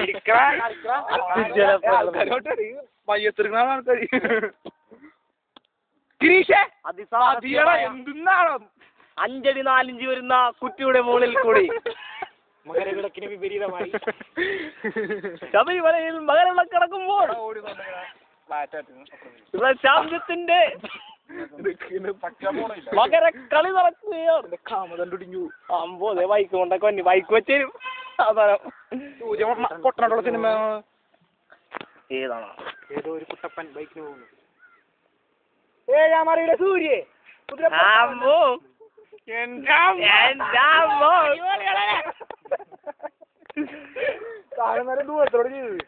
5 അടി 4 ഇഞ്ച് വരുന്ന കുറ്റിയുടെ മുകളിൽ കൂടി മകരവിളക്കിന് വിപരീതമായി ശബരിമലയിൽ മകരവിളക്ക് കിടക്കുമ്പോൾ ഇവിടെ ശാന്തത്തിന്റെ മകരക്കളി നടക്കുകയാണ്. അമ്പോതെ ബൈക്ക് കൊണ്ടൊക്കെ വന്നി ബൈക്ക് വെച്ചേരും പൊട്ടനുള്ള സിനിമ ഏതാണോ? ഏതോ ഒരു കുട്ടപ്പൻ ബൈക്കിന് പോകുന്നു. ഏഴാമറിയുടെ സൂര്യ കാണുന്നവരെ ദൂരത്തോടെ ചെയ്തത്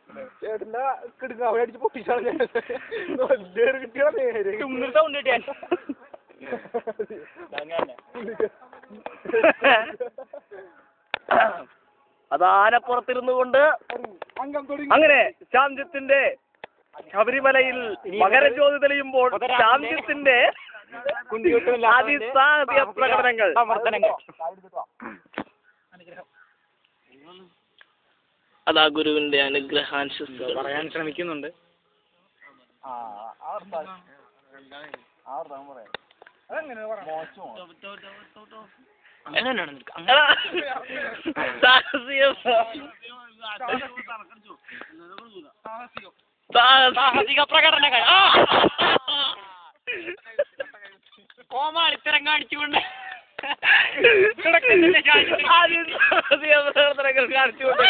ചേട്ടന്റെ കിടങ്ങ അവിടെ അടിച്ച് പൊട്ടിച്ചാണ് കിട്ടിയ നേരെ അത് ആനപ്പുറത്തിരുന്നു കൊണ്ട് അങ്ങനെ ശാന്തത്തിന്റെ ശബരിമലയിൽ മകരജ്യോതി തെളിയുമ്പോൾ ശാന്തത്തിന്റെ അതിസാധ്യ പ്രകടനങ്ങൾ അതാ ഗുരുവിന്റെ അനുഗ്രഹാംശം പറയാൻ ശ്രമിക്കുന്നുണ്ട്. സാഹസിക പ്രകടനങ്ങൾ കോമാളിത്തരം കാണിച്ചുകൊണ്ട് കാണിച്ചുകൊണ്ട്